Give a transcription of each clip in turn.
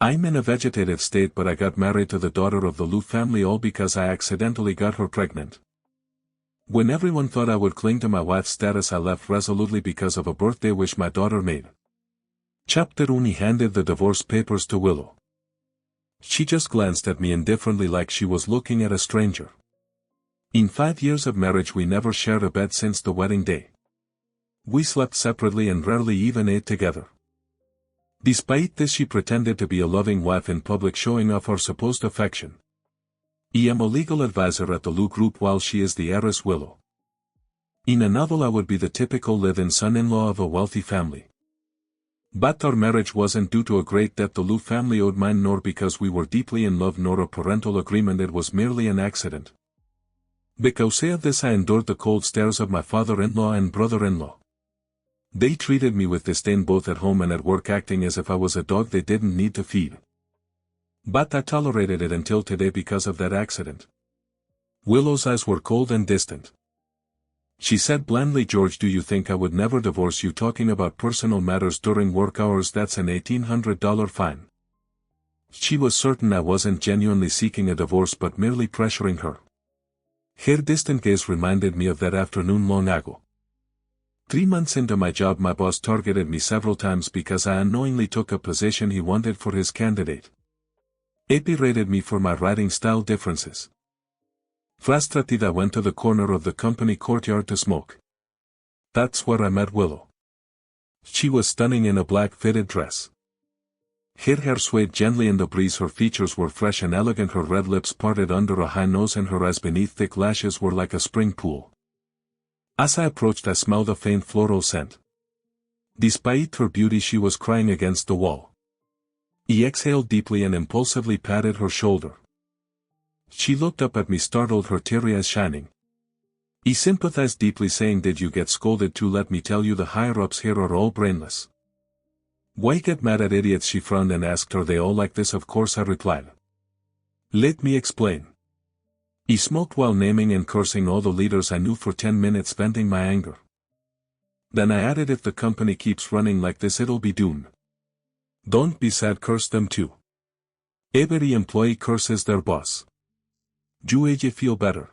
I'm in a vegetative state, but I got married to the daughter of the Liu family all because I accidentally got her pregnant. When everyone thought I would cling to my wife's status, I left resolutely because of a birthday wish my daughter made. Chapter 1. He handed the divorce papers to Willow. She just glanced at me indifferently like she was looking at a stranger. In 5 years of marriage we never shared a bed since the wedding day. We slept separately and rarely even ate together. Despite this, she pretended to be a loving wife in public, showing off her supposed affection. I am a legal advisor at the Liu Group while she is the heiress Willow. In a novel I would be the typical live-in son-in-law of a wealthy family. But our marriage wasn't due to a great debt the Liu family owed mine, nor because we were deeply in love, nor a parental agreement. It was merely an accident. Because of this I endured the cold stares of my father-in-law and brother-in-law. They treated me with disdain both at home and at work, acting as if I was a dog they didn't need to feed. But I tolerated it until today because of that accident. Willow's eyes were cold and distant. She said blandly, "George, do you think I would never divorce you talking about personal matters during work hours? That's an $1,800 fine." She was certain I wasn't genuinely seeking a divorce but merely pressuring her. Her distant gaze reminded me of that afternoon long ago. 3 months into my job my boss targeted me several times because I unknowingly took a position he wanted for his candidate. He berated me for my writing style differences. Frustrated, I went to the corner of the company courtyard to smoke. That's where I met Willow. She was stunning in a black fitted dress. Her hair swayed gently in the breeze, her features were fresh and elegant, her red lips parted under a high nose, and her eyes beneath thick lashes were like a spring pool. As I approached I smelled a faint floral scent. Despite her beauty she was crying against the wall. He exhaled deeply and impulsively patted her shoulder. She looked up at me, startled, her teary eyes shining. He sympathized deeply, saying, "Did you get scolded too? Let me tell you, the higher-ups here are all brainless." "Why get mad at idiots?" She frowned and asked, "Are they all like this?" "Of course," I replied. "Let me explain." He smoked while naming and cursing all the leaders I knew for 10 minutes, venting my anger. Then I added, "If the company keeps running like this it'll be doomed. Don't be sad, curse them too. Every employee curses their boss. Do you feel better?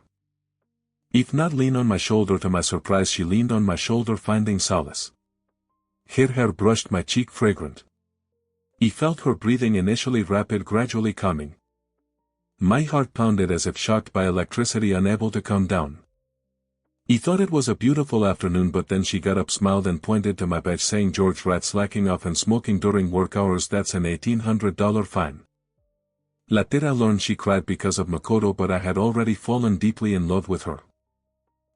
If not, lean on my shoulder." To my surprise she leaned on my shoulder, finding solace. Her hair brushed my cheek, fragrant. He felt her breathing, initially rapid, gradually calming. My heart pounded as if shocked by electricity, unable to calm down. He thought it was a beautiful afternoon, but then she got up, smiled and pointed to my badge, saying, "George, rat slacking off and smoking during work hours, that's an $1,800 fine." Later I learned she cried because of Makoto, but I had already fallen deeply in love with her.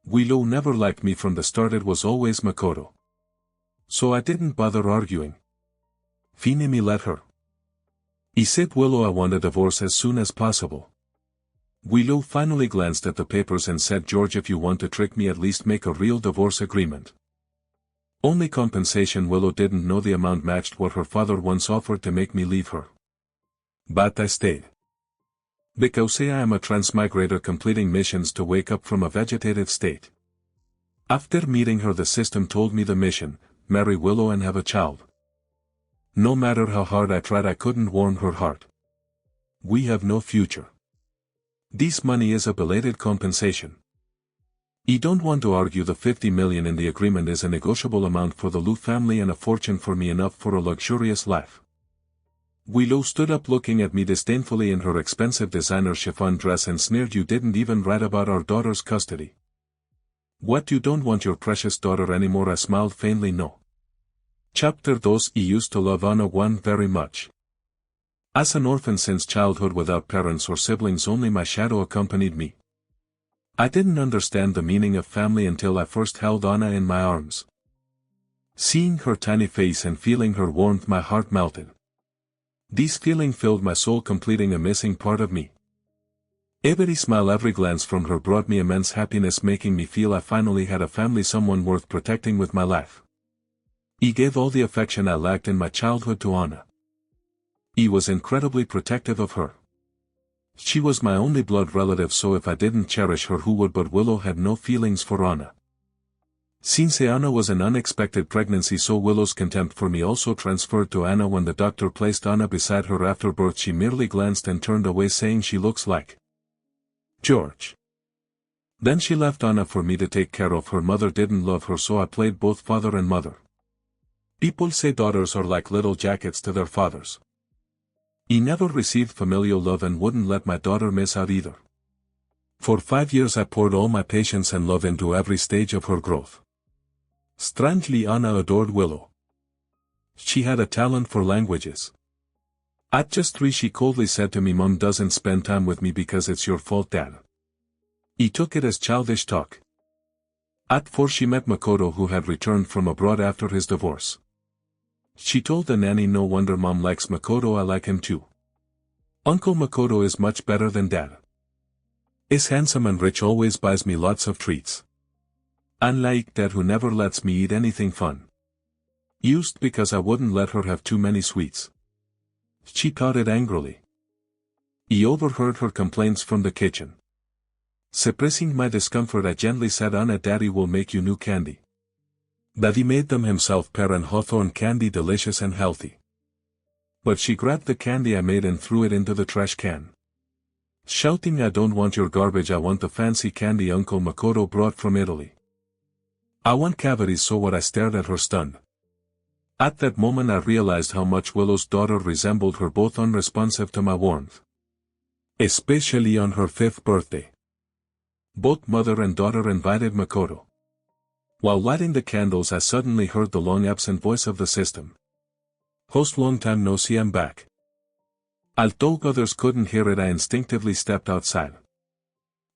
Willow never liked me from the start, it was always Makoto. So I didn't bother arguing. Fine me let her. He said, "Willow, I want a divorce as soon as possible." Willow finally glanced at the papers and said, "George, if you want to trick me, at least make a real divorce agreement." Only compensation. Willow didn't know the amount matched what her father once offered to make me leave her. But I stayed. Because I am a transmigrator completing missions to wake up from a vegetative state. After meeting her, the system told me the mission: marry Willow and have a child. No matter how hard I tried I couldn't warm her heart. We have no future. This money is a belated compensation. I don't want to argue, the 50 million in the agreement is a negotiable amount for the Liu family and a fortune for me, enough for a luxurious life. Willow stood up, looking at me disdainfully in her expensive designer chiffon dress, and sneered, "You didn't even write about our daughter's custody. What, you don't want your precious daughter anymore?" I smiled faintly, "No." Chapter 2. I used to love Anna 1 very much. As an orphan since childhood without parents or siblings, only my shadow accompanied me. I didn't understand the meaning of family until I first held Anna in my arms. Seeing her tiny face and feeling her warmth, my heart melted. This feeling filled my soul, completing a missing part of me. Every smile, every glance from her brought me immense happiness, making me feel I finally had a family, someone worth protecting with my life. He gave all the affection I lacked in my childhood to Anna. He was incredibly protective of her. She was my only blood relative, so if I didn't cherish her, who would? But Willow had no feelings for Anna. Since Anna was an unexpected pregnancy, so Willow's contempt for me also transferred to Anna. When the doctor placed Anna beside her after birth, she merely glanced and turned away, saying she looks like George. Then she left Anna for me to take care of. Her mother didn't love her, so I played both father and mother. People say daughters are like little jackets to their fathers. He never received familial love and wouldn't let my daughter miss out either. For 5 years I poured all my patience and love into every stage of her growth. Strangely, Anna adored Willow. She had a talent for languages. At just 3 she coldly said to me, "Mom doesn't spend time with me because it's your fault, Dad." He took it as childish talk. At 4 she met Makoto, who had returned from abroad after his divorce. She told the nanny, "No wonder Mom likes Makoto, I like him too. Uncle Makoto is much better than Dad. Is handsome and rich, always buys me lots of treats. Unlike Dad, who never lets me eat anything fun. Used because I wouldn't let her have too many sweets." She pouted angrily. He overheard her complaints from the kitchen. Suppressing my discomfort, I gently said, "Anna, Daddy will make you new candy." Daddy made them himself, pear and hawthorn candy, delicious and healthy. But she grabbed the candy I made and threw it into the trash can, shouting, "I don't want your garbage, I want the fancy candy Uncle Makoto brought from Italy. I want cavities." So what? I stared at her stunned. At that moment I realized how much Willow's daughter resembled her, both unresponsive to my warmth. Especially on her 5th birthday. Both mother and daughter invited Makoto. While lighting the candles, I suddenly heard the long absent voice of the system. "Host, long time no see, I'm back." Although others couldn't hear it, I instinctively stepped outside.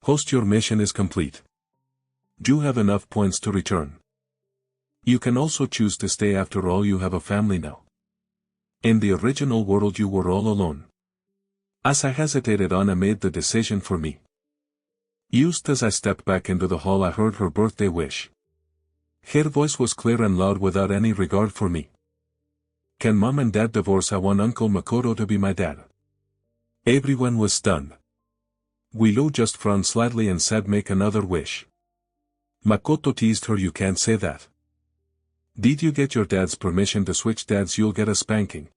"Host, your mission is complete. You have enough points to return. You can also choose to stay. After all, you have a family now. In the original world you were all alone." As I hesitated, Anna made the decision for me. Just as I stepped back into the hall, I heard her birthday wish. Her voice was clear and loud, without any regard for me. "Can Mom and Dad divorce? I want Uncle Makoto to be my dad." Everyone was stunned. Willow just frowned slightly and said, "Make another wish." Makoto teased her, "You can't say that. Did you get your dad's permission to switch dads? You'll get a spanking."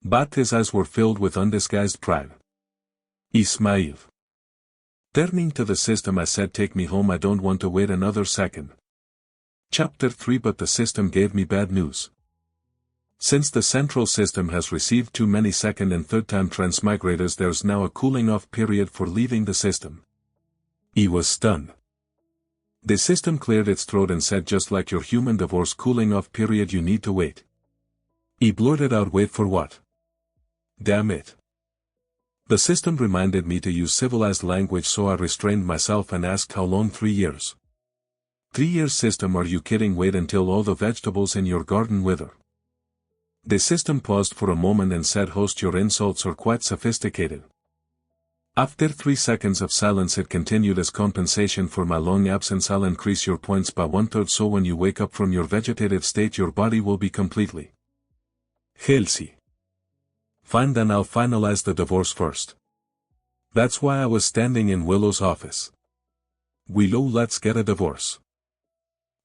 But his eyes were filled with undisguised pride. He smiled. Turning to the system, I said, "Take me home, I don't want to wait another second." Chapter 3. But the system gave me bad news. Since the central system has received too many second and third time transmigrators, there's now a cooling off period for leaving the system. He was stunned. The system cleared its throat and said, "Just like your human divorce cooling off period, you need to wait." He blurted out, "Wait for what? Damn it." The system reminded me to use civilized language, so I restrained myself and asked, "How long? 3 years? 3 years, system, are you kidding? Wait until all the vegetables in your garden wither." The system paused for a moment and said, "Host, your insults are quite sophisticated." After 3 seconds of silence it continued, "As compensation for my long absence, I'll increase your points by 1/3, so when you wake up from your vegetative state your body will be completely healthy." Fine, then I'll finalize the divorce first. That's why I was standing in Willow's office. "Willow, let's get a divorce."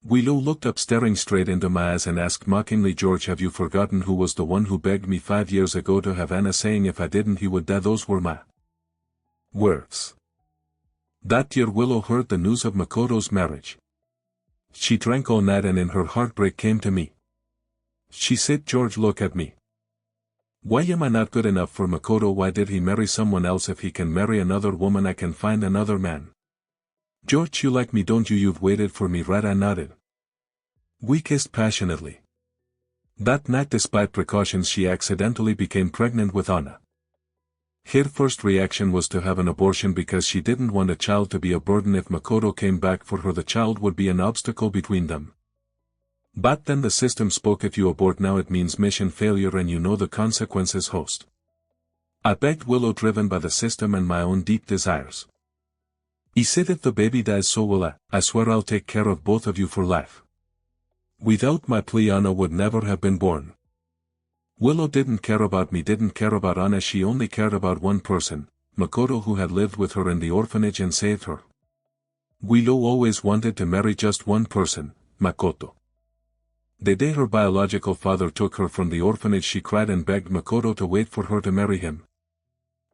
Willow looked up, staring straight into my eyes, and asked mockingly, "George, have you forgotten who was the one who begged me 5 years ago to have Anna, saying if I didn't he would die? Those were my words." That year Willow heard the news of Makoto's marriage. She drank all night and in her heartbreak came to me. She said, "George, look at me. Why am I not good enough for Makoto? Why did he marry someone else? If he can marry another woman, I can find another man. George, you like me, don't you? You've waited for me, right?" I nodded. We kissed passionately. That night, despite precautions, she accidentally became pregnant with Anna. Her first reaction was to have an abortion because she didn't want a child to be a burden. If Makoto came back for her, the child would be an obstacle between them. But then the system spoke, "If you abort now it means mission failure and you know the consequences, host." I begged Willow, driven by the system and my own deep desires. He said, "If the baby dies, so will I. I swear I'll take care of both of you for life." Without my plea, Anna would never have been born. Willow didn't care about me, didn't care about Anna, she only cared about one person, Makoto, who had lived with her in the orphanage and saved her. Willow always wanted to marry just one person, Makoto. The day her biological father took her from the orphanage, she cried and begged Makoto to wait for her to marry him.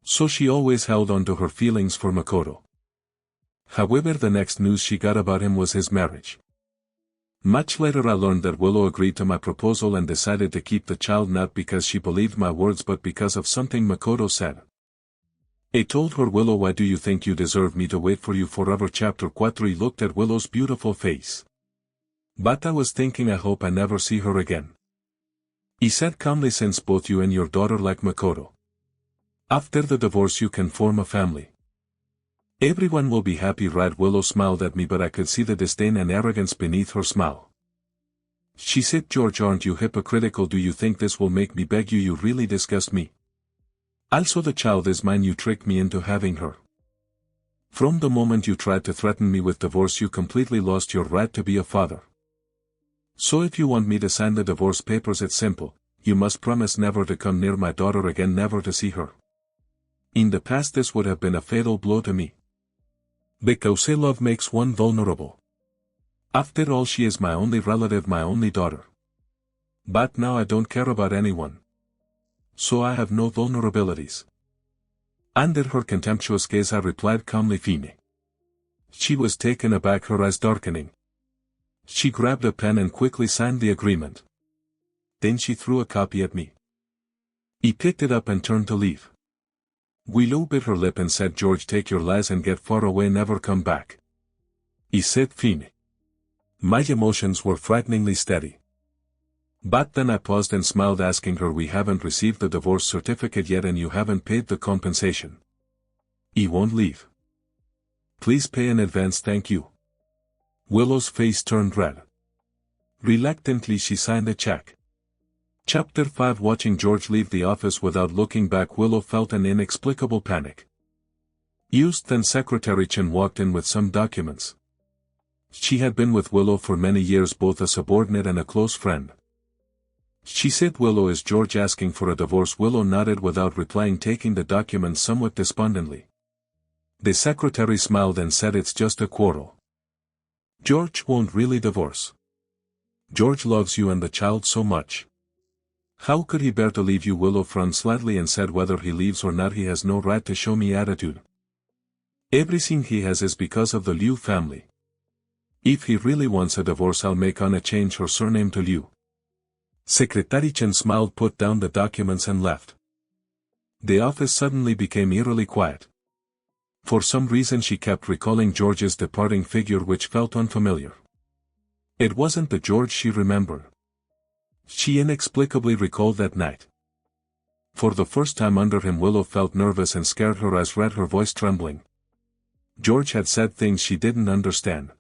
So she always held on to her feelings for Makoto. However, the next news she got about him was his marriage. Much later I learned that Willow agreed to my proposal and decided to keep the child, not because she believed my words but because of something Makoto said. I told her, "Willow, why do you think you deserve me to wait for you forever?" Chapter 4. He looked at Willow's beautiful face. "But I was thinking, I hope I never see her again," he said calmly, "since both you and your daughter like Makoto. After the divorce you can form a family. Everyone will be happy, right?" Willow smiled at me, but I could see the disdain and arrogance beneath her smile. She said, "George, aren't you hypocritical? Do you think this will make me beg you? You really disgust me. Also, the child is mine. You tricked me into having her. From the moment you tried to threaten me with divorce, you completely lost your right to be a father. So if you want me to sign the divorce papers, it's simple. You must promise never to come near my daughter again, never to see her. In the past this would have been a fatal blow to me. Because love makes one vulnerable. After all, she is my only relative, my only daughter. But now I don't care about anyone. So I have no vulnerabilities." Under her contemptuous gaze I replied calmly, "Fine." She was taken aback, her eyes darkening. She grabbed a pen and quickly signed the agreement. Then she threw a copy at me. He picked it up and turned to leave. Willow bit her lip and said, "George, take your lies and get far away, never come back." He said, "Fine." My emotions were frighteningly steady. But then I paused and smiled, asking her, "We haven't received the divorce certificate yet and you haven't paid the compensation. He won't leave. Please pay in advance, thank you." Willow's face turned red. Reluctantly she signed a check. Chapter 5. Watching George leave the office without looking back, Willow felt an inexplicable panic. Then Secretary Chen walked in with some documents. She had been with Willow for many years, both a subordinate and a close friend. She said, "Willow, is George asking for a divorce?" Willow nodded without replying, taking the documents somewhat despondently. The secretary smiled and said, "It's just a quarrel. George won't really divorce. George loves you and the child so much. How could he bear to leave you?" Willow frowned slightly and said, "Whether he leaves or not, he has no right to show me attitude. Everything he has is because of the Liu family. If he really wants a divorce, I'll make Anna change her surname to Liu." Secretary Chen smiled, put down the documents and left. The office suddenly became eerily quiet. For some reason she kept recalling George's departing figure, which felt unfamiliar. It wasn't the George she remembered. She inexplicably recalled that night. For the first time under him, Willow felt nervous and scared, her eyes red, her voice trembling. George had said things she didn't understand.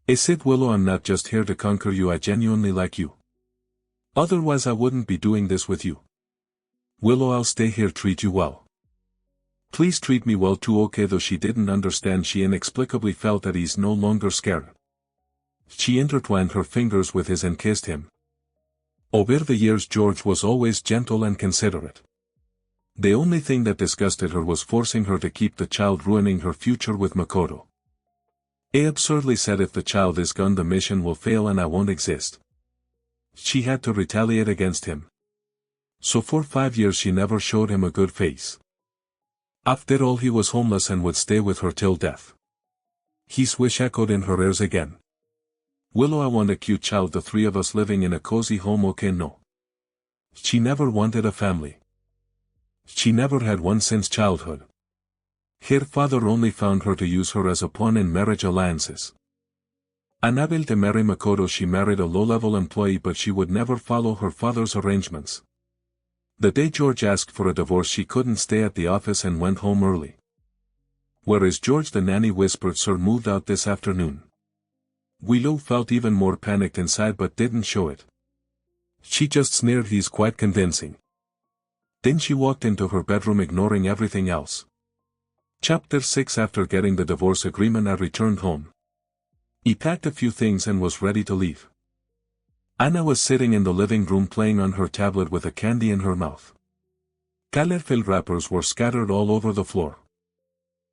"I said, Willow, I'm not just here to conquer you, I genuinely like you. Otherwise I wouldn't be doing this with you. Willow, I'll stay here, treat you well. Please treat me well too." Okay. Though she didn't understand, she inexplicably felt at ease, no longer scared. She intertwined her fingers with his and kissed him. Over the years George was always gentle and considerate. The only thing that disgusted her was forcing her to keep the child, ruining her future with Makoto. I absurdly said, "If the child is gone, the mission will fail and I won't exist." She had to retaliate against him. So for 5 years she never showed him a good face. After all, he was homeless and would stay with her till death. His wish echoed in her ears again. "Willow, I want a cute child, the three of us living in a cozy home, okay?" No. She never wanted a family. She never had one since childhood. Her father only found her to use her as a pawn in marriage alliances. Unable to marry Makoto, she married a low-level employee, but she would never follow her father's arrangements. The day George asked for a divorce, she couldn't stay at the office and went home early. "Where is George?" the nanny whispered. "Sir moved out this afternoon." Willow felt even more panicked inside but didn't show it. She just sneered, "He's quite convincing." Then she walked into her bedroom, ignoring everything else. Chapter 6. After getting the divorce agreement, I returned home. He packed a few things and was ready to leave. Anna was sitting in the living room playing on her tablet with a candy in her mouth. Colorful wrappers were scattered all over the floor.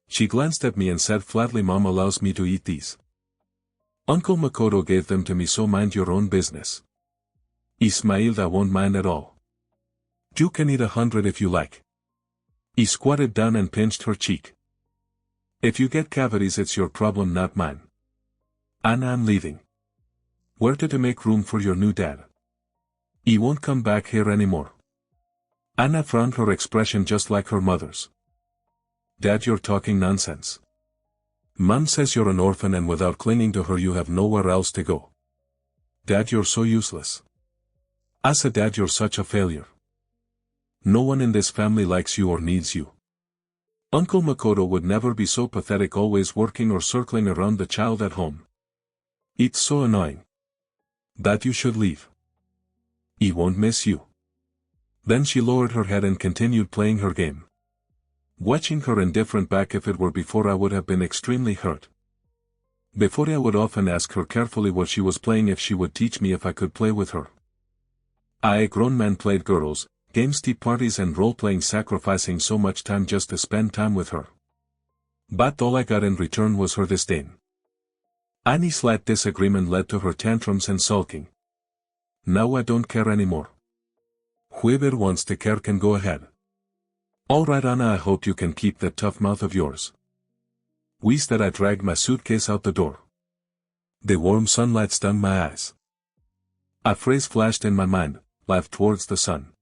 She glanced at me and said flatly, "Mom allows me to eat these." Uncle Makoto gave them to me, so mind your own business. Ismailda won't mind at all. You can eat 100 if you like. He squatted down and pinched her cheek. If you get cavities, it's your problem, not mine. Anna, I'm leaving. Where to make room for your new dad? He won't come back here anymore. Anna frowned, her expression just like her mother's. Dad, you're talking nonsense. Mom says you're an orphan and without clinging to her you have nowhere else to go. Dad, you're so useless. I said, Dad, you're such a failure. No one in this family likes you or needs you. Uncle Makoto would never be so pathetic, always working or circling around the child at home. It's so annoying. That you should leave. He won't miss you. Then she lowered her head and continued playing her game. Watching her indifferent back, if it were before I would have been extremely hurt. Before I would often ask her carefully what she was playing, if she would teach me if I could play with her. I, a grown man, played girls, games, tea parties and role-playing, sacrificing so much time just to spend time with her. But all I got in return was her disdain. Any slight disagreement led to her tantrums and sulking. Now I don't care anymore. Whoever wants to care can go ahead. Alright Anna, I hope you can keep that tough mouth of yours. Wheezed that I dragged my suitcase out the door. The warm sunlight stung my eyes. A phrase flashed in my mind, life towards the sun.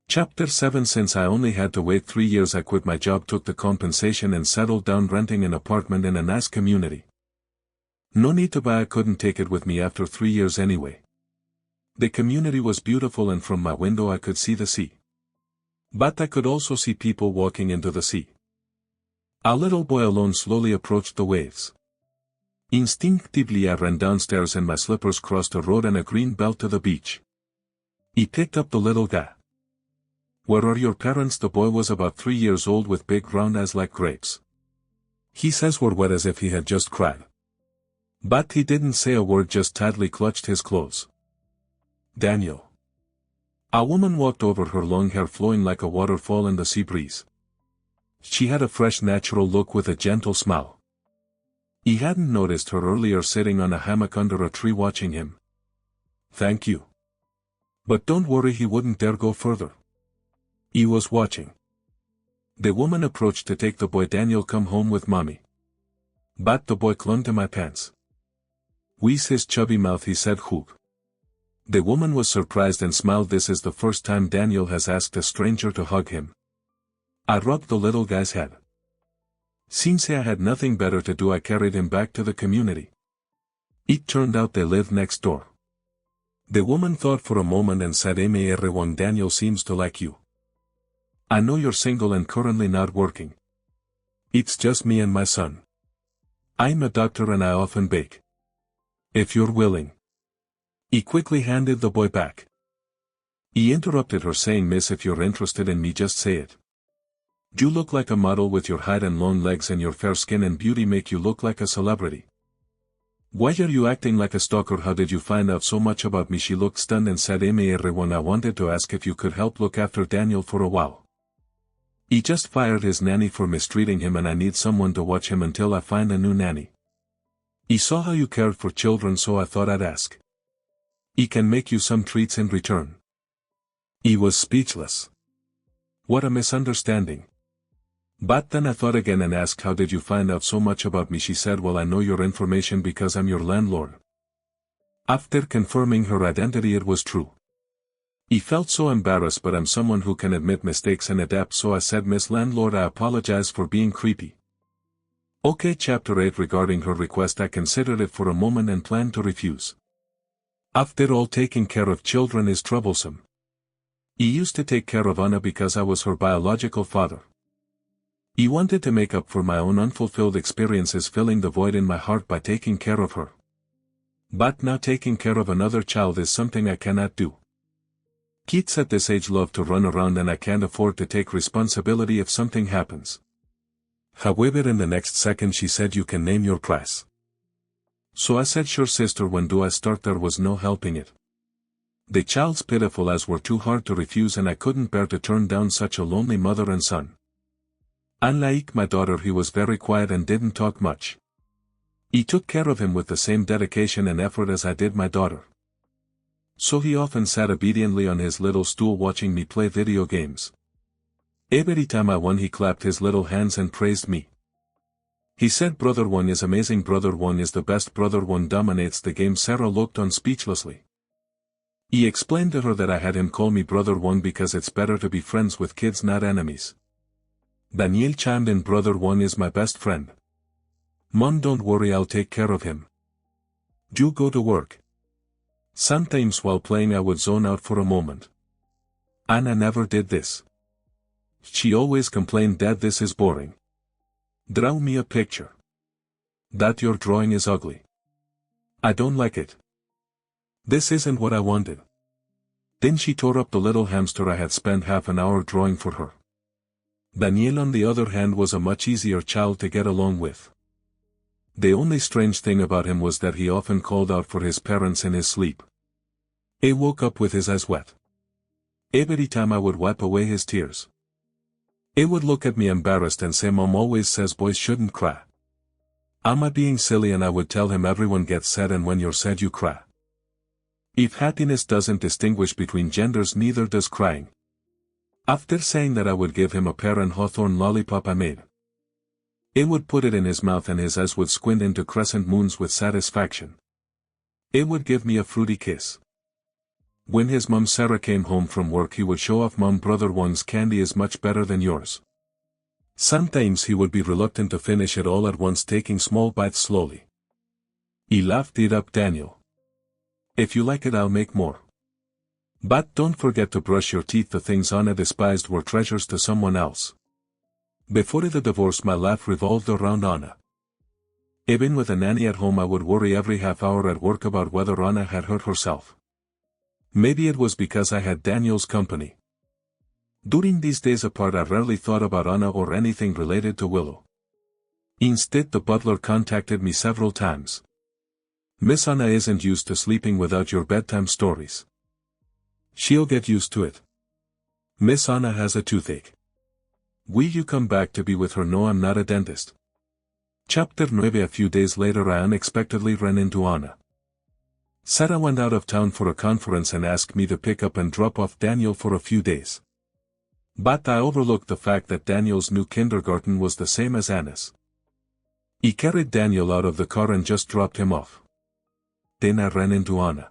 Chapter 7. Since I only had to wait 3 years, I quit my job, took the compensation and settled down renting an apartment in a nice community. No need to buy, I couldn't take it with me after 3 years anyway. The community was beautiful and from my window I could see the sea. But I could also see people walking into the sea. A little boy alone slowly approached the waves. Instinctively I ran downstairs and my slippers crossed a road and a green belt to the beach. He picked up the little guy. Where are your parents? The boy was about 3 years old with big round eyes like grapes. He says we're wet, as if he had just cried. But he didn't say a word, just tightly clutched his clothes. Daniel. A woman walked over, her long hair flowing like a waterfall in the sea breeze. She had a fresh, natural look with a gentle smile. He hadn't noticed her earlier, sitting on a hammock under a tree watching him. Thank you. But don't worry, he wouldn't dare go further. He was watching. The woman approached to take the boy. Daniel, come home with mommy. But the boy clung to my pants. Wheeze his chubby mouth, he said, Hoop. The woman was surprised and smiled. This is the first time Daniel has asked a stranger to hug him. I rubbed the little guy's head. Since I had nothing better to do, I carried him back to the community. It turned out they lived next door. The woman thought for a moment and said, Everyone, Daniel seems to like you. I know you're single and currently not working. It's just me and my son. I'm a doctor and I often bake. If you're willing. He quickly handed the boy back. He interrupted her, saying, Miss, if you're interested in me, just say it. You look like a model with your height and long legs, and your fair skin and beauty make you look like a celebrity. Why are you acting like a stalker? How did you find out so much about me? She looked stunned and said, Everyone, I wanted to ask if you could help look after Daniel for a while. He just fired his nanny for mistreating him and I need someone to watch him until I find a new nanny. He saw how you cared for children, so I thought I'd ask. He can make you some treats in return. He was speechless. What a misunderstanding. But then I thought again and asked, how did you find out so much about me? She said, well, I know your information because I'm your landlord. After confirming her identity, it was true. He felt so embarrassed, but I'm someone who can admit mistakes and adapt, so I said, Miss Landlord, I apologize for being creepy. Okay. Chapter 8. Regarding her request, I considered it for a moment and planned to refuse. After all, taking care of children is troublesome. He used to take care of Anna because I was her biological father. He wanted to make up for my own unfulfilled experiences, filling the void in my heart by taking care of her. But now taking care of another child is something I cannot do. Kids at this age love to run around and I can't afford to take responsibility if something happens. However, in the next second she said, you can name your price. So I said, sure sister, when do I start? There was no helping it. The child's pitiful eyes were too hard to refuse and I couldn't bear to turn down such a lonely mother and son. Unlike my daughter, he was very quiet and didn't talk much. He took care of him with the same dedication and effort as I did my daughter. So he often sat obediently on his little stool watching me play video games. Every time I won he clapped his little hands and praised me. He said brother one is amazing, brother one is the best, brother one dominates the game. Sarah looked on speechlessly. He explained to her that I had him call me brother one because it's better to be friends with kids, not enemies. Daniel chimed in, brother one is my best friend. Mom, don't worry, I'll take care of him. You go to work. Sometimes while playing I would zone out for a moment. Anna never did this. She always complained, Dad, this is boring. Draw me a picture. That your drawing is ugly. I don't like it. This isn't what I wanted. Then she tore up the little hamster I had spent half an hour drawing for her. Daniel, on the other hand, was a much easier child to get along with. The only strange thing about him was that he often called out for his parents in his sleep. He woke up with his eyes wet. Every time I would wipe away his tears. He would look at me embarrassed and say, Mom always says boys shouldn't cry. Am I being silly? And I would tell him everyone gets sad and when you're sad you cry. If happiness doesn't distinguish between genders, neither does crying. After saying that, I would give him a pear and hawthorn lollipop I made. He would put it in his mouth and his eyes would squint into crescent moons with satisfaction. He would give me a fruity kiss. When his mom Sarah came home from work, he would show off, Mom, brother one's candy is much better than yours. Sometimes he would be reluctant to finish it all at once, taking small bites slowly. He laughed it up, Daniel. If you like it I'll make more. But don't forget to brush your teeth. The things Anna despised were treasures to someone else. Before the divorce my life revolved around Anna. Even with a nanny at home I would worry every half hour at work about whether Anna had hurt herself. Maybe it was because I had Daniel's company. During these days apart I rarely thought about Anna or anything related to Willow. Instead the butler contacted me several times. Miss Anna isn't used to sleeping without your bedtime stories. She'll get used to it. Miss Anna has a toothache. Will you come back to be with her? No, I'm not a dentist. Chapter 9. A few days later I unexpectedly ran into Anna. Sarah went out of town for a conference and asked me to pick up and drop off Daniel for a few days. But I overlooked the fact that Daniel's new kindergarten was the same as Anna's. He carried Daniel out of the car and just dropped him off. Then I ran into Anna.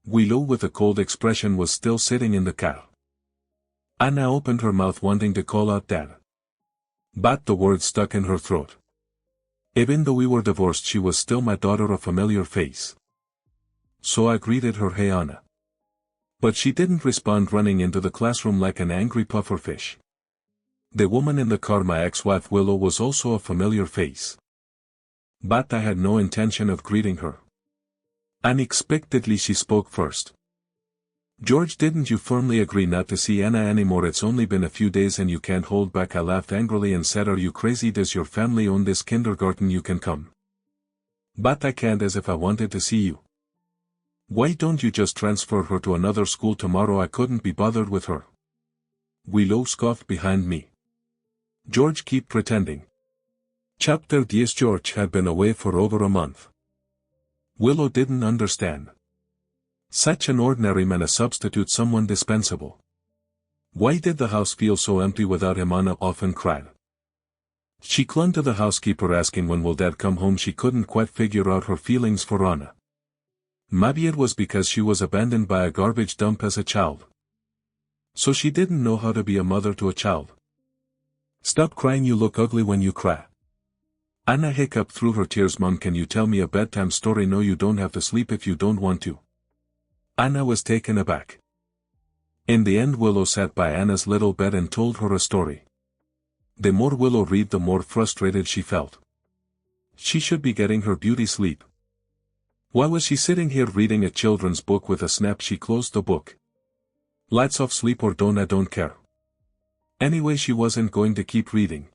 Willow, with a cold expression, was still sitting in the car. Anna opened her mouth wanting to call out Dad. But the word stuck in her throat. Even though we were divorced she was still my daughter, a familiar face. So I greeted her, Hey Anna. But she didn't respond, running into the classroom like an angry pufferfish. The woman in the car, my ex-wife Willow, was also a familiar face. But I had no intention of greeting her. Unexpectedly she spoke first. George, didn't you firmly agree not to see Anna anymore? It's only been a few days and you can't hold back. I laughed angrily and said, Are you crazy? Does your family own this kindergarten? You can come. But I can't, as if I wanted to see you. Why don't you just transfer her to another school tomorrow? I couldn't be bothered with her. Willow scoffed behind me. George, keep pretending. Chapter 10. George had been away for over a month. Willow didn't understand. Such an ordinary man, a substitute, someone dispensable. Why did the house feel so empty without him? Anna often cried. She clung to the housekeeper asking, When will Dad come home? She couldn't quite figure out her feelings for Anna. Maybe it was because she was abandoned by a garbage dump as a child. So she didn't know how to be a mother to a child. Stop crying, you look ugly when you cry. Anna hiccuped through her tears. Mom, can you tell me a bedtime story? No, you don't have to sleep if you don't want to. Anna was taken aback. In the end Willow sat by Anna's little bed and told her a story. The more Willow read, the more frustrated she felt. She should be getting her beauty sleep. Why was she sitting here reading a children's book? With a snap she closed the book. Lights off, sleep or don't, I don't care. Anyway, she wasn't going to keep reading.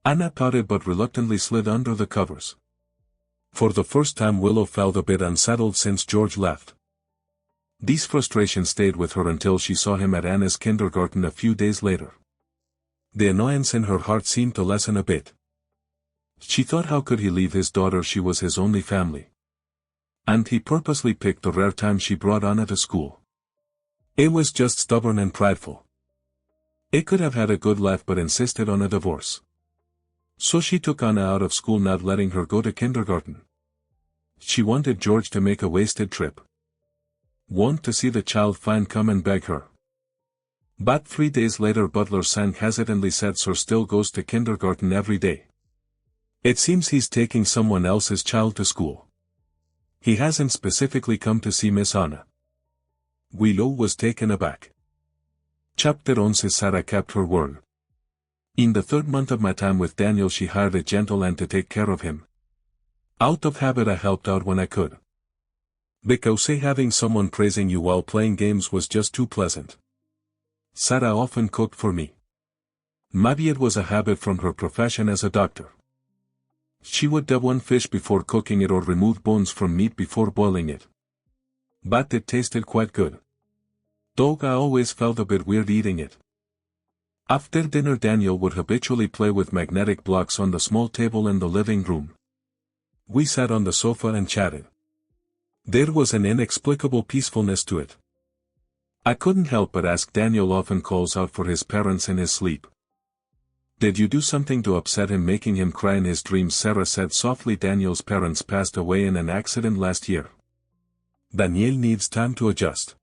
Anna pouted but reluctantly slid under the covers. For the first time Willow felt a bit unsettled since George left. These frustrations stayed with her until she saw him at Anna's kindergarten a few days later. The annoyance in her heart seemed to lessen a bit. She thought how could he leave his daughter, she was his only family. And he purposely picked the rare time she brought Anna to school. It was just stubborn and prideful. It could have had a good life but insisted on a divorce. So she took Anna out of school, not letting her go to kindergarten. She wanted George to make a wasted trip. Want to see the child fine come and beg her. But 3 days later Butler sang hesitantly, said Sir still goes to kindergarten every day. It seems he's taking someone else's child to school. He hasn't specifically come to see Miss Anna. Willow was taken aback. Chapter 11. Sarah kept her word. In the 3rd month of my time with Daniel, she hired a gentleman to take care of him. Out of habit I helped out when I could. Because having someone praising you while playing games was just too pleasant. Sarah often cooked for me. Maybe it was a habit from her profession as a doctor. She would debone fish before cooking it or remove bones from meat before boiling it. But it tasted quite good. Though I always felt a bit weird eating it. After dinner Daniel would habitually play with magnetic blocks on the small table in the living room. We sat on the sofa and chatted. There was an inexplicable peacefulness to it. I couldn't help but ask. Daniel often calls out for his parents in his sleep. Did you do something to upset him, making him cry in his dreams? Sarah said softly. Daniel's parents passed away in an accident last year. Daniel needs time to adjust.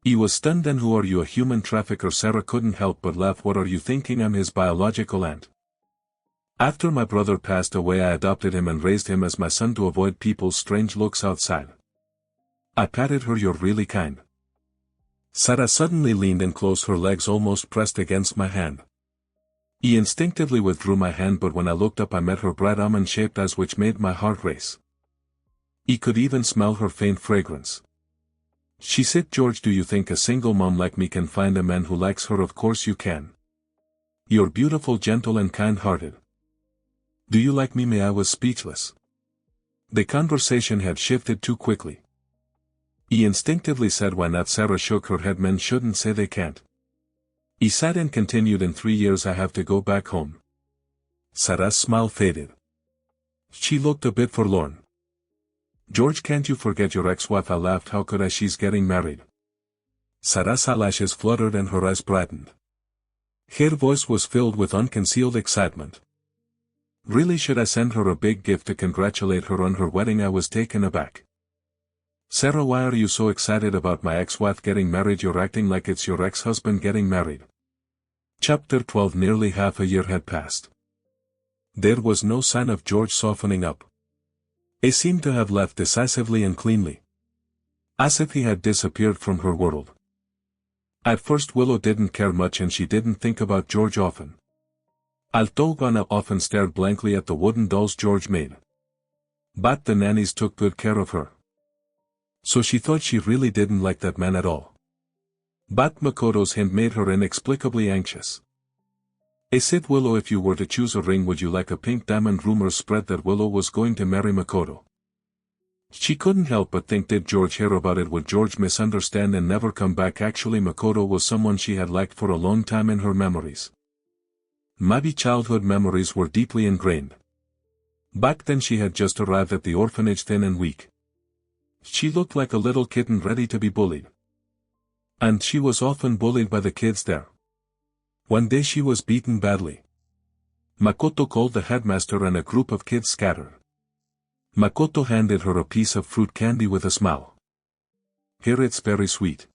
He was stunned. And who are you, a human trafficker? Sarah couldn't help but laugh. What are you thinking? I'm his biological aunt. After my brother passed away I adopted him and raised him as my son to avoid people's strange looks outside. I patted her. You're really kind. Sarah suddenly leaned in close, her legs almost pressed against my hand. He instinctively withdrew my hand, but when I looked up I met her bright almond-shaped eyes, which made my heart race. He could even smell her faint fragrance. She said, George, do you think a single mom like me can find a man who likes her? Of course you can. You're beautiful, gentle and kind-hearted. Do you like me? I was speechless. The conversation had shifted too quickly. He instinctively said, why not? Sarah shook her head. Men shouldn't say they can't. He sat and continued, in 3 years I have to go back home. Sarah's smile faded. She looked a bit forlorn. George, can't you forget your ex-wife? I laughed. How could I? She's getting married. Sarah's eyelashes fluttered and her eyes brightened. Her voice was filled with unconcealed excitement. Really, should I send her a big gift to congratulate her on her wedding? I was taken aback. Sarah, why are you so excited about my ex-wife getting married? You're acting like it's your ex-husband getting married. Chapter 12. Nearly half a year had passed. There was no sign of George softening up. He seemed to have left decisively and cleanly. As if he had disappeared from her world. At first Willow didn't care much and she didn't think about George often. Although Anna often stared blankly at the wooden dolls George made. But the nannies took good care of her. So she thought she really didn't like that man at all. But Makoto's hint made her inexplicably anxious. He said, Willow, if you were to choose a ring, would you like a pink diamond? Rumors spread that Willow was going to marry Makoto. She couldn't help but think, did George hear about it? Would George misunderstand and never come back? Actually, Makoto was someone she had liked for a long time in her memories. Maybe childhood memories were deeply ingrained. Back then she had just arrived at the orphanage, thin and weak. She looked like a little kitten ready to be bullied. And she was often bullied by the kids there. One day she was beaten badly. Makoto called the headmaster and a group of kids scattered. Makoto handed her a piece of fruit candy with a smile. Here, it's very sweet.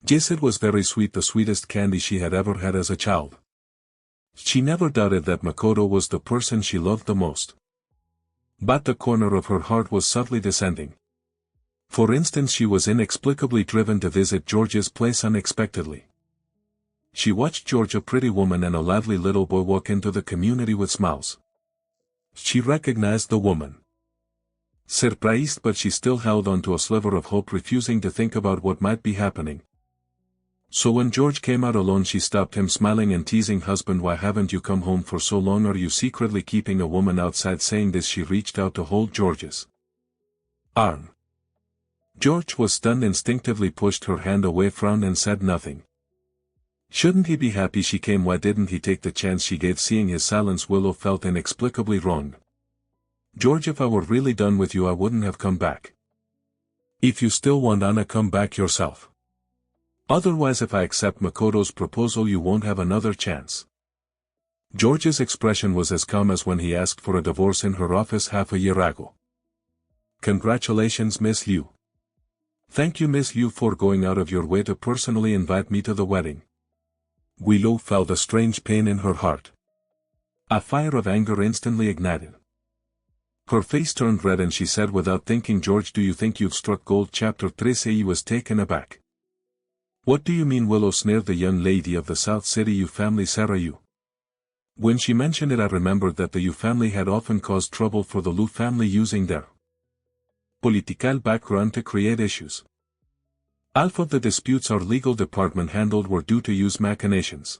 Yes, it was very sweet, the sweetest candy she had ever had as a child. She never doubted that Makoto was the person she loved the most. But the corner of her heart was subtly descending. For instance, she was inexplicably driven to visit George's place unexpectedly. She watched George, a pretty woman and a lively little boy walk into the community with smiles. She recognized the woman. Surprised, but she still held on to a sliver of hope, refusing to think about what might be happening. So when George came out alone, she stopped him, smiling and teasing, husband, why haven't you come home for so long? Are you secretly keeping a woman outside? Saying this, she reached out to hold George's arm. George was stunned, instinctively pushed her hand away, frowned and said nothing. Shouldn't he be happy she came? Why didn't he take the chance she gave? Seeing his silence, Willow felt inexplicably wrong. George, if I were really done with you I wouldn't have come back. If you still want Anna, come back yourself. Otherwise, if I accept Makoto's proposal you won't have another chance. George's expression was as calm as when he asked for a divorce in her office half a year ago. Congratulations, Miss Liu. Thank you, Miss Liu, for going out of your way to personally invite me to the wedding. Willow felt a strange pain in her heart. A fire of anger instantly ignited. Her face turned red and she said without thinking, George, do you think you've struck gold? Chapter 3. Was taken aback. What do you mean? Willow sneered. The young lady of the South City Yu family, Sarah Yu. When she mentioned it I remembered that the Yu family had often caused trouble for the Lu family using their political background to create issues. Half of the disputes our legal department handled were due to Yu's machinations.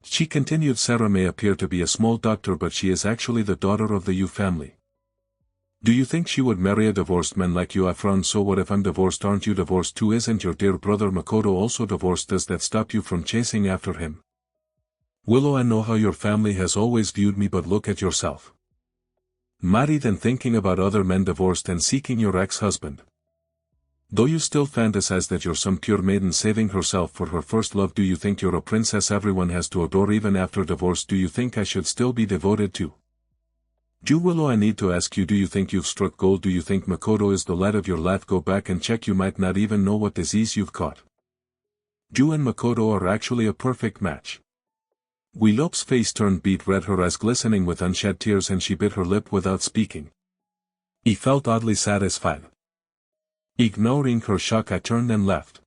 She continued, Sarah may appear to be a small doctor but she is actually the daughter of the Yu family. Do you think she would marry a divorced man like you? I frowned. So what if I'm divorced? Aren't you divorced too? Isn't your dear brother Makoto also divorced? Does that stop you from chasing after him? Willow, I know how your family has always viewed me, but look at yourself. Married and thinking about other men, divorced and seeking your ex-husband. Though you still fantasize that you're some pure maiden saving herself for her first love, do you think you're a princess everyone has to adore even after divorce? Do you think I should still be devoted to you? Willow, I need to ask you, do you think you've struck gold? Do you think Makoto is the lad of your life? Go back and check, you might not even know what disease you've caught. You and Makoto are actually a perfect match. Willow's face turned beet red, her eyes glistening with unshed tears, and she bit her lip without speaking. He felt oddly satisfied. Ignoring her shock, I turned and left.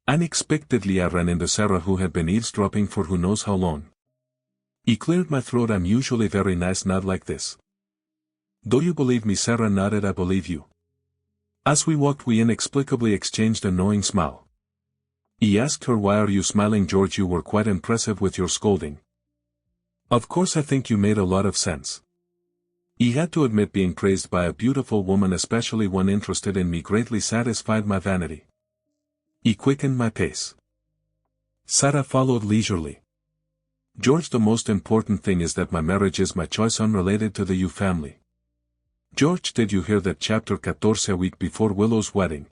Unexpectedly I ran into Sarah, who had been eavesdropping for who knows how long. He cleared my throat. I'm usually very nice, not like this. Do you believe me? Sarah nodded. I believe you. As we walked we inexplicably exchanged a knowing smile. He asked her, why are you smiling? George, you were quite impressive with your scolding. Of course, I think you made a lot of sense. He had to admit being praised by a beautiful woman, especially one interested in me, greatly satisfied my vanity. He quickened my pace. Sarah followed leisurely. George, the most important thing is that my marriage is my choice, unrelated to the Yu family. George, did you hear that? Chapter 14. A week before Willow's wedding,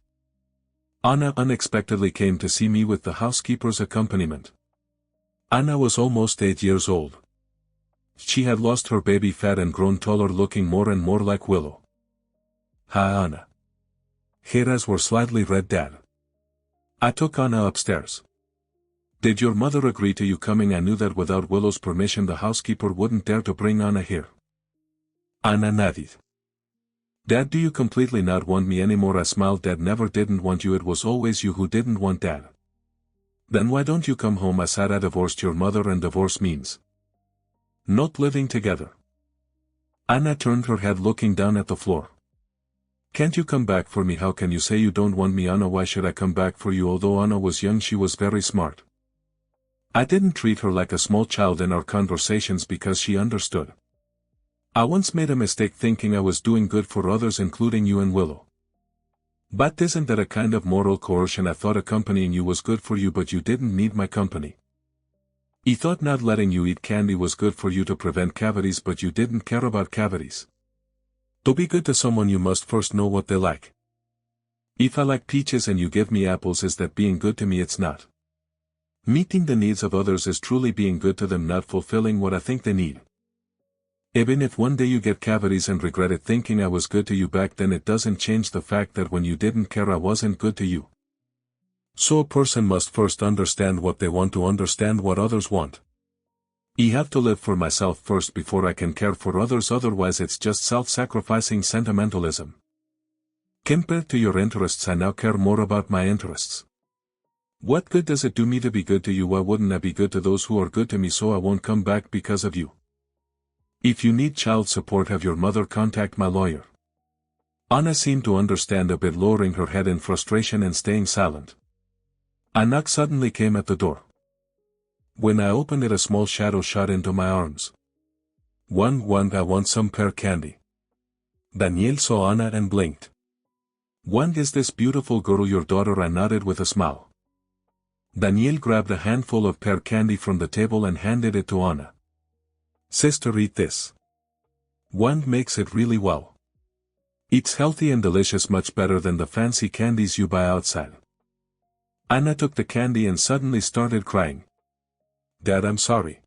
Anna unexpectedly came to see me with the housekeeper's accompaniment. Anna was almost 8 years old. She had lost her baby fat and grown taller, looking more and more like Willow. Hi, Anna. Her eyes were slightly red. Dad. I took Anna upstairs. Did your mother agree to you coming? I knew that without Willow's permission the housekeeper wouldn't dare to bring Anna here. Anna nodded. Dad, do you completely not want me anymore? I smiled. Dad never didn't want you, it was always you who didn't want Dad. Then why don't you come home? I said. I divorced your mother and divorce means not living together. Anna turned her head, looking down at the floor. Can't you come back for me? How can you say you don't want me? Anna, why should I come back for you? Although Anna was young she was very smart. I didn't treat her like a small child in our conversations because she understood. I once made a mistake thinking I was doing good for others, including you and Willow. But isn't that a kind of moral coercion? I thought accompanying you was good for you, but you didn't need my company. He thought not letting you eat candy was good for you to prevent cavities, but you didn't care about cavities. To be good to someone you must first know what they like. If I like peaches and you give me apples, is that being good to me? It's not. Meeting the needs of others is truly being good to them, not fulfilling what I think they need. Even if one day you get cavities and regret it thinking I was good to you back then, it doesn't change the fact that when you didn't care I wasn't good to you. So a person must first understand what they want to understand what others want. I have to live for myself first before I can care for others, otherwise it's just self-sacrificing sentimentalism. Compared to your interests, I now care more about my interests. What good does it do me to be good to you? Why wouldn't I be good to those who are good to me? So I won't come back because of you. If you need child support, have your mother contact my lawyer. Anna seemed to understand a bit, lowering her head in frustration and staying silent. A knock suddenly came at the door. When I opened it, a small shadow shot into my arms. One, I want some pear candy. Daniel saw Anna and blinked. One, is this beautiful girl your daughter? I nodded with a smile. Daniel grabbed a handful of pear candy from the table and handed it to Anna. Sister, eat this. One makes it really well. It's healthy and delicious, much better than the fancy candies you buy outside. Anna took the candy and suddenly started crying. Dad, I'm sorry.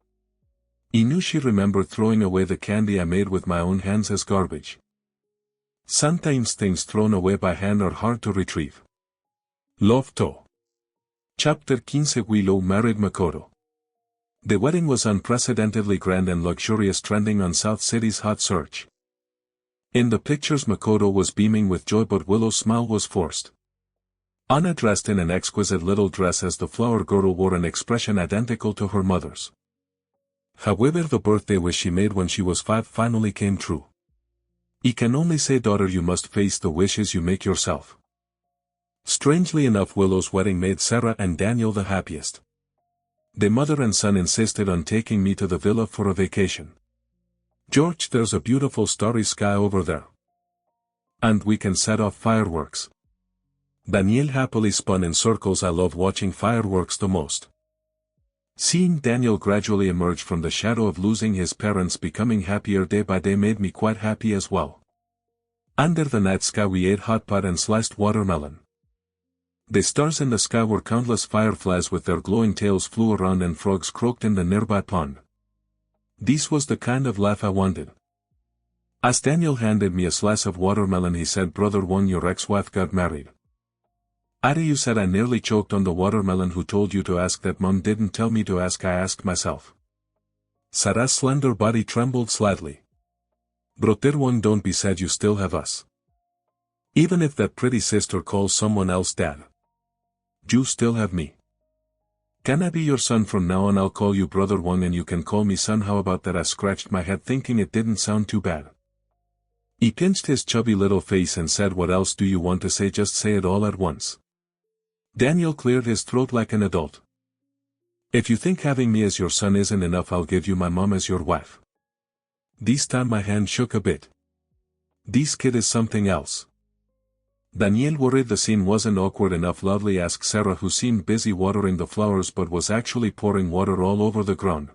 I knew she remembered throwing away the candy I made with my own hands as garbage. Sometimes things thrown away by hand are hard to retrieve. Love to. Chapter 15. Willow married Makoto. The wedding was unprecedentedly grand and luxurious, trending on South City's hot search. In the pictures Makoto was beaming with joy, but Willow's smile was forced. Anna, dressed in an exquisite little dress as the flower girl, wore an expression identical to her mother's. However, the birthday wish she made when she was 5 finally came true. I can only say, daughter, you must face the wishes you make yourself. Strangely enough, Willow's wedding made Sarah and Daniel the happiest. The mother and son insisted on taking me to the villa for a vacation. George, there's a beautiful starry sky over there. And we can set off fireworks. Daniel happily spun in circles. I love watching fireworks the most. Seeing Daniel gradually emerge from the shadow of losing his parents, becoming happier day by day, made me quite happy as well. Under the night sky we ate hot pot and sliced watermelon. The stars in the sky were countless fireflies with their glowing tails flew around and frogs croaked in the nearby pond. This was the kind of life I wanted. As Daniel handed me a slice of watermelon, he said, Brother One, your ex-wife got married. Ada, you said. I nearly choked on the watermelon. Who told you to ask that? Mom didn't tell me to ask, I asked myself. Sarah's slender body trembled slightly. Brother One, don't be sad, you still have us. Even if that pretty sister calls someone else dad, you still have me. Can I be your son from now on? I'll call you Brother One and you can call me son. How about that? I scratched my head, thinking it didn't sound too bad. He pinched his chubby little face and said, What else do you want to say? Just say it all at once. Daniel cleared his throat like an adult. If you think having me as your son isn't enough, I'll give you my mom as your wife. This time my hand shook a bit. This kid is something else. Daniel, worried the scene wasn't awkward enough, loudly asked Sarah, who seemed busy watering the flowers but was actually pouring water all over the ground.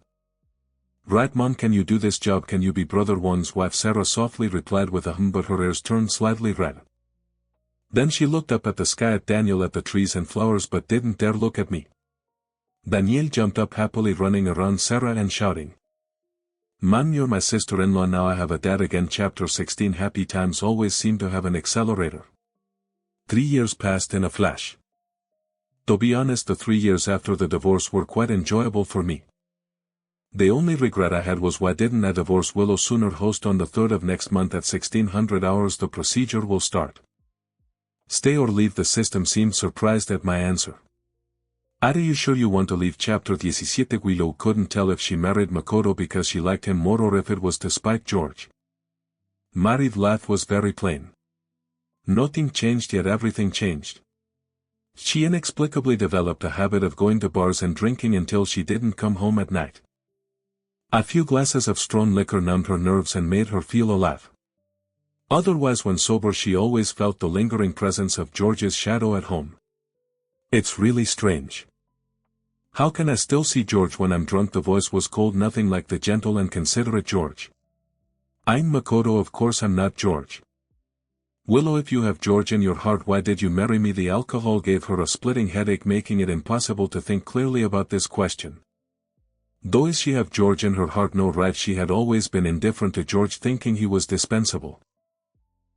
Right, Mom, can you do this job? Can you be Brother One's wife? Sarah softly replied with a but her ears turned slightly red. Then she looked up at the sky, at Daniel, at the trees and flowers, but didn't dare look at me. Daniel jumped up happily, running around Sarah and shouting, Mom, you're my sister-in-law now. I have a dad again. Chapter 16. Happy times always seem to have an accelerator. 3 years passed in a flash. To be honest, the 3 years after the divorce were quite enjoyable for me. The only regret I had was, why didn't I divorce Willow sooner? Host, on the 3rd of next month at 1600 hours the procedure will start. Stay or leave? The system seemed surprised at my answer. Are you sure you want to leave? Chapter 17. Willow couldn't tell if she married Makoto because she liked him more or if it was to spite George. Married life was very plain. Nothing changed, yet everything changed. She inexplicably developed a habit of going to bars and drinking until she didn't come home at night. A few glasses of strong liquor numbed her nerves and made her feel alive. Otherwise, when sober, she always felt the lingering presence of George's shadow at home. It's really strange. How can I still see George when I'm drunk? The voice was cold, nothing like the gentle and considerate George. I'm Makoto, of course I'm not George. Willow, if you have George in your heart, why did you marry me? The alcohol gave her a splitting headache, making it impossible to think clearly about this question. Though she have George in her heart? No, right, she had always been indifferent to George, thinking he was dispensable.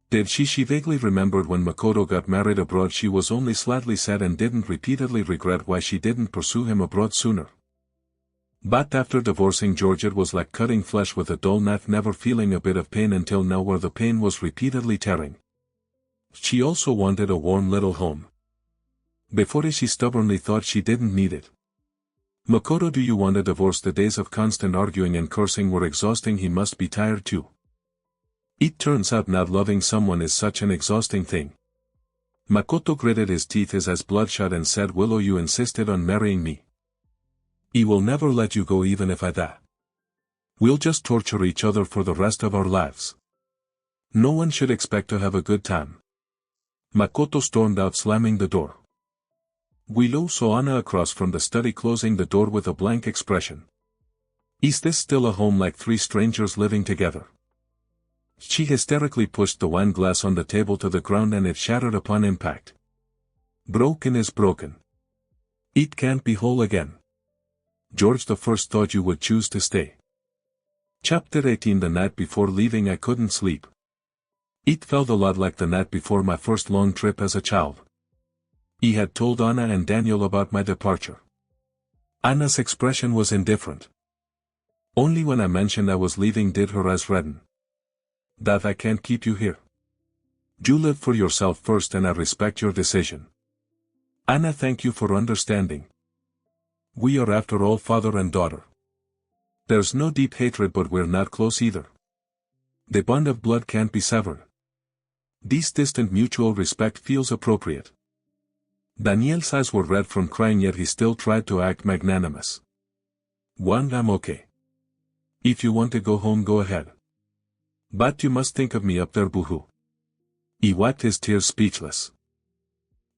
Did she? She vaguely remembered when Makoto got married abroad she was only slightly sad and didn't repeatedly regret why she didn't pursue him abroad sooner. But after divorcing George it was like cutting flesh with a dull knife, never feeling a bit of pain until now, where the pain was repeatedly tearing. She also wanted a warm little home. Before she stubbornly thought she didn't need it. Makoto, do you want a divorce? The days of constant arguing and cursing were exhausting. He must be tired too. It turns out not loving someone is such an exhausting thing. Makoto gritted his teeth, his eyes bloodshot, and said, Willow, you insisted on marrying me. I will never let you go, even if I die. We'll just torture each other for the rest of our lives. No one should expect to have a good time. Makoto stormed out, slamming the door. Willow saw Anna across from the study closing the door with a blank expression. Is this still a home like three strangers living together? She hysterically pushed the wine glass on the table to the ground and it shattered upon impact. Broken is broken. It can't be whole again. George the First thought you would choose to stay. Chapter 18. The night before leaving I couldn't sleep. It felt a lot like the night before my first long trip as a child. He had told Anna and Daniel about my departure. Anna's expression was indifferent. Only when I mentioned I was leaving did her eyes redden. Dad, I can't keep you here. You live for yourself first and I respect your decision. Anna, thank you for understanding. We are after all father and daughter. There's no deep hatred but we're not close either. The bond of blood can't be severed. This distant mutual respect feels appropriate. Daniel's eyes were red from crying yet he still tried to act magnanimous. One, I'm okay. If you want to go home go ahead. But you must think of me up there, boo-hoo. He wiped his tears speechless.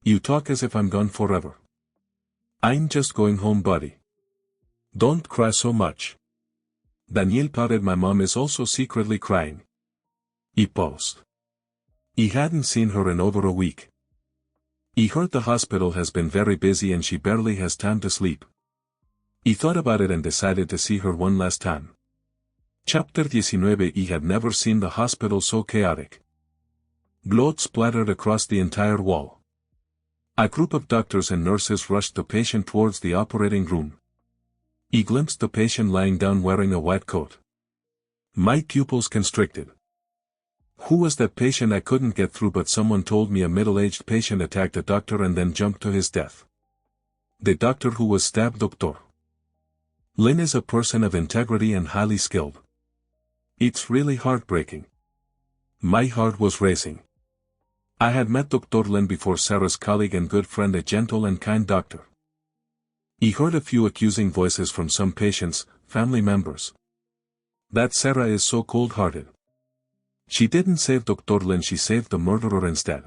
You talk as if I'm gone forever. I'm just going home, buddy. Don't cry so much. Daniel pouted. My mom is also secretly crying. He paused. He hadn't seen her in over a week. He heard the hospital has been very busy and she barely has time to sleep. He thought about it and decided to see her one last time. Chapter 19. He had never seen the hospital so chaotic. Blood splattered across the entire wall. A group of doctors and nurses rushed the patient towards the operating room. He glimpsed the patient lying down wearing a white coat. My pupils constricted. Who was that patient? I couldn't get through, but someone told me a middle-aged patient attacked a doctor and then jumped to his death. The doctor who was stabbed, Dr. Lin, is a person of integrity and highly skilled. It's really heartbreaking. My heart was racing. I had met Dr. Lin before, Sarah's colleague and good friend, a gentle and kind doctor. He heard a few accusing voices from some patients, family members. That Sarah is so cold-hearted. She didn't save Dr. Lin, she saved the murderer instead.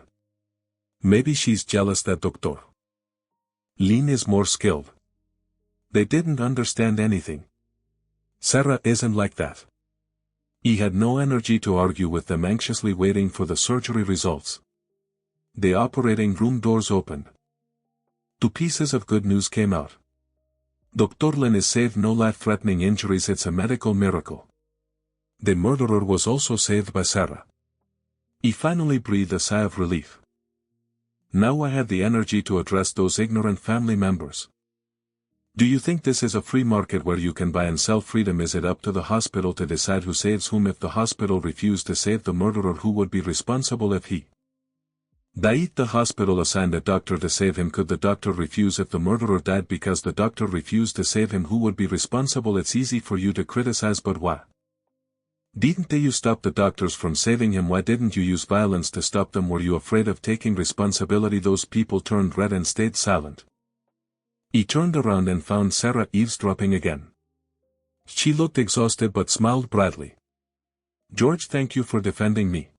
Maybe she's jealous that Dr. Lin is more skilled. They didn't understand anything. Sarah isn't like that. He had no energy to argue with them, anxiously waiting for the surgery results. The operating room doors opened. 2 pieces of good news came out. Dr. Lin is saved, no life-threatening injuries, it's a medical miracle. The murderer was also saved by Sarah. He finally breathed a sigh of relief. Now I had the energy to address those ignorant family members. Do you think this is a free market where you can buy and sell freedom? Is it up to the hospital to decide who saves whom? If the hospital refused to save the murderer, who would be responsible if he died? The hospital assigned a doctor to save him. Could the doctor refuse if the murderer died because the doctor refused to save him? Who would be responsible? It's easy for you to criticize, but why didn't you stop the doctors from saving him? Why didn't you use violence to stop them? Were you afraid of taking responsibility? Those people turned red and stayed silent. He turned around and found Sarah eavesdropping again. She looked exhausted but smiled brightly. George, thank you for defending me.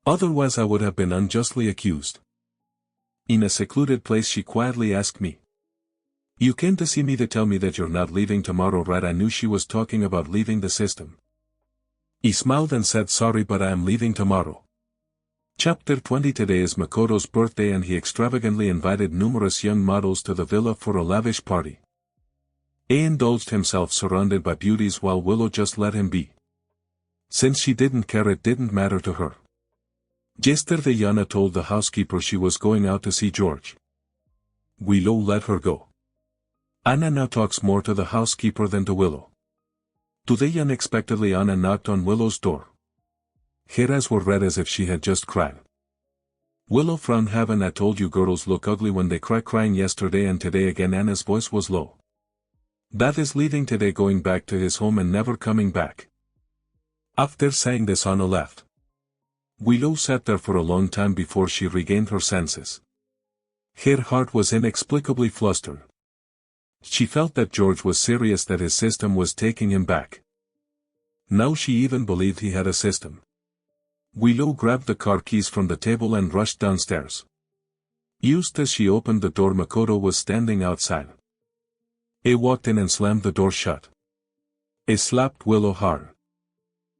Otherwise I would have been unjustly accused. In a secluded place she quietly asked me. You came to see me to tell me that you're not leaving tomorrow, right? I knew she was talking about leaving the system. He smiled and said, sorry, but I am leaving tomorrow. Chapter 20. Today is Makoto's birthday and he extravagantly invited numerous young models to the villa for a lavish party. A indulged himself surrounded by beauties while Willow just let him be. Since she didn't care, it didn't matter to her. Yesterday Yana told the housekeeper she was going out to see George. Willow let her go. Anna now talks more to the housekeeper than to Willow. Today unexpectedly Anna knocked on Willow's door. Her eyes were red as if she had just cried. Willow frowned. Haven't I told you girls look ugly when they cry? Crying yesterday and today again. Anna's voice was low. Dad is leaving today, going back to his home and never coming back. After saying this, Anna left. Willow sat there for a long time before she regained her senses. Her heart was inexplicably flustered. She felt that George was serious, that his system was taking him back. Now she even believed he had a system. Willow grabbed the car keys from the table and rushed downstairs. Just as she opened the door, Makoto was standing outside. He walked in and slammed the door shut. He slapped Willow hard.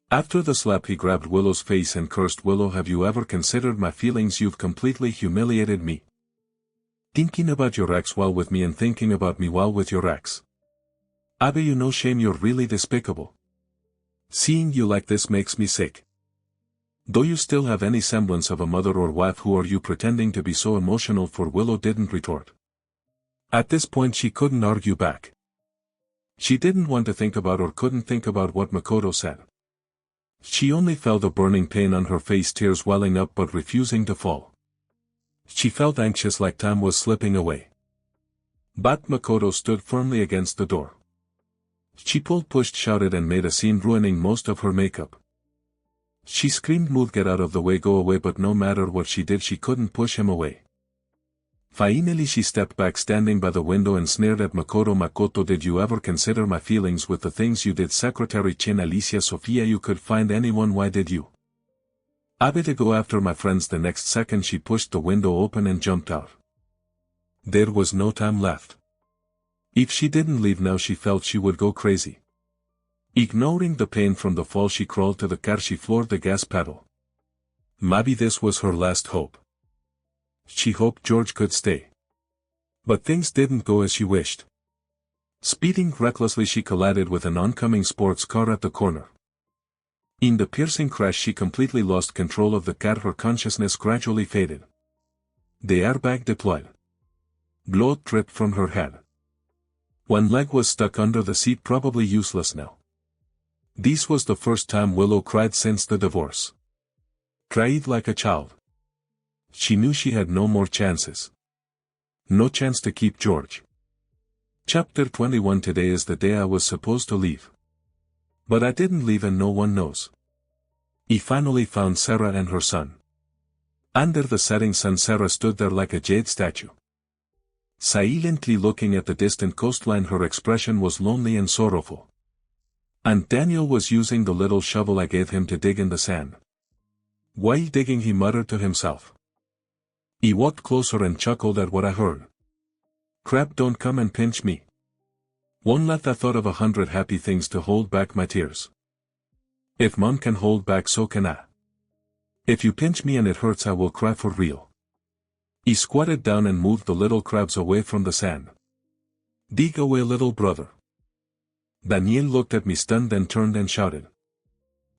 After the slap he grabbed Willow's face and cursed, "Willow, have you ever considered my feelings? You've completely humiliated me. Thinking about your ex while with me and thinking about me while with your ex. Abe, you no shame, you're really despicable. Seeing you like this makes me sick. Do you still have any semblance of a mother or wife? Who are you pretending to be so emotional for?" Willow didn't retort. At this point she couldn't argue back. She didn't want to think about or couldn't think about what Makoto said. She only felt a burning pain on her face, tears welling up but refusing to fall. She felt anxious, like time was slipping away. But Makoto stood firmly against the door. She pulled, pushed, shouted and made a scene, ruining most of her makeup. She screamed, "Move, get out of the way, go away," but no matter what she did she couldn't push him away. Finally she stepped back, standing by the window, and sneered at Makoto. "Makoto, did you ever consider my feelings with the things you did? Secretary Chin, Alicia, Sophia, you could find anyone. Why did you? Abe, to go after my friends." The next second she pushed the window open and jumped out. There was no time left. If she didn't leave now she felt she would go crazy. Ignoring the pain from the fall she crawled to the car. She floored the gas pedal. Maybe this was her last hope. She hoped George could stay. But things didn't go as she wished. Speeding recklessly she collided with an oncoming sports car at the corner. In the piercing crash she completely lost control of the car. Her consciousness gradually faded. The airbag deployed. Blood dripped from her head. One leg was stuck under the seat, probably useless now. This was the first time Willow cried since the divorce. Cried like a child. She knew she had no more chances. No chance to keep George. Chapter 21. Today is the day I was supposed to leave. But I didn't leave and no one knows. He finally found Sarah and her son. Under the setting sun Sarah stood there like a jade statue. Silently looking at the distant coastline, her expression was lonely and sorrowful. And Daniel was using the little shovel I gave him to dig in the sand. While digging he muttered to himself. He walked closer and chuckled at what I heard. "Crap, don't come and pinch me. Won't let." I thought of 100 happy things to hold back my tears. If Mom can hold back, so can I. If you pinch me and it hurts, I will cry for real. He squatted down and moved the little crabs away from the sand. "Dig away, little brother." Daniel looked at me stunned and turned and shouted.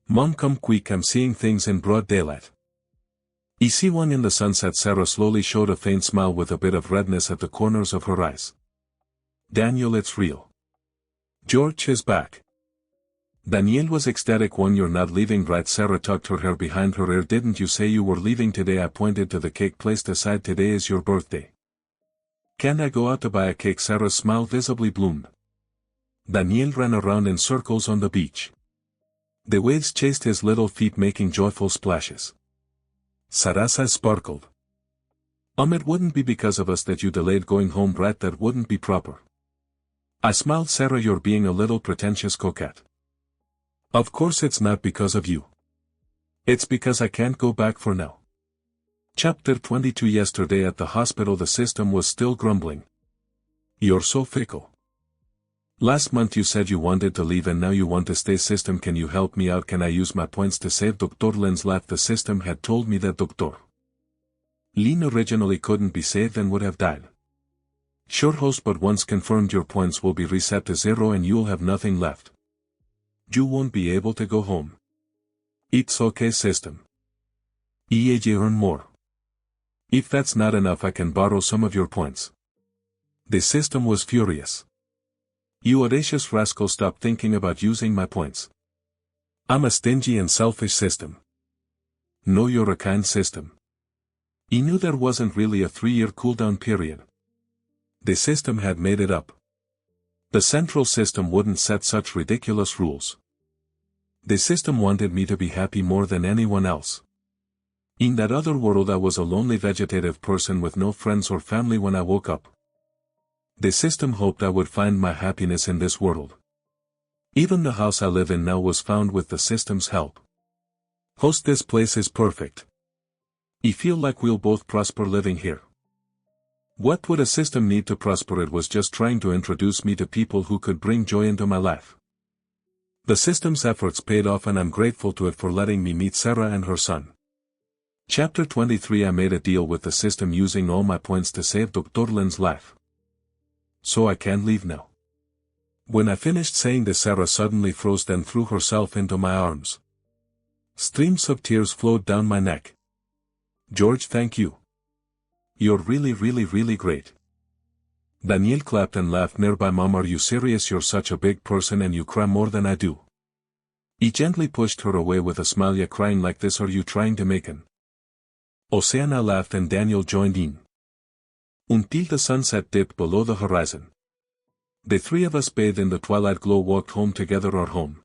"Mom, come quick, I'm seeing things in broad daylight." "I see one in the sunset." Sarah slowly showed a faint smile with a bit of redness at the corners of her eyes. "Daniel, it's real. George is back." Daniel was ecstatic. "One, you're not leaving, right?" Sarah tucked her hair behind her ear. "Didn't you say you were leaving today?" I pointed to the cake placed aside. "Today is your birthday. Can't I go out to buy a cake?" Sarah's smile visibly bloomed. Daniel ran around in circles on the beach. The waves chased his little feet, making joyful splashes. Sarah's eyes sparkled. It wouldn't be because of us that you delayed going home, right? That wouldn't be proper." I smiled. "Sarah, you're being a little pretentious coquette. Of course it's not because of you. It's because I can't go back for now." Chapter 22. Yesterday at the hospital the system was still grumbling. "You're so fickle. Last month you said you wanted to leave and now you want to stay. System, can you help me out? Can I use my points to save?" Dr. Lin's laughed. "The system had told me that Dr. Lin originally couldn't be saved and would have died. Sure host, but once confirmed your points will be reset to 0 and you'll have nothing left. You won't be able to go home. It's okay, system. EAJ earn more. If that's not enough I can borrow some of your points." The system was furious. "You audacious rascal, stop thinking about using my points. I'm a stingy and selfish system." "No, you're a kind system." He knew there wasn't really a 3-year cooldown period. The system had made it up. The central system wouldn't set such ridiculous rules. The system wanted me to be happy more than anyone else. In that other world I was a lonely vegetative person with no friends or family when I woke up. The system hoped I would find my happiness in this world. Even the house I live in now was found with the system's help. Host, this place is perfect. I feel like we'll both prosper living here. What would a system need to prosper? It was just trying to introduce me to people who could bring joy into my life. The system's efforts paid off and I'm grateful to it for letting me meet Sarah and her son. Chapter 23 I made a deal with the system using all my points to save Dr. Lynn's life. So I can't leave now. When I finished saying this, Sarah suddenly froze, then threw herself into my arms. Streams of tears flowed down my neck. George, thank you. You're really great. Daniel clapped and laughed nearby. Mom, are you serious? You're such a big person and you cry more than I do. He gently pushed her away with a smile. You crying like this? Are you trying to make an? Oceana laughed and Daniel joined in. Until the sunset dipped below the horizon. The three of us, bathed in the twilight glow, walked home together. Our home.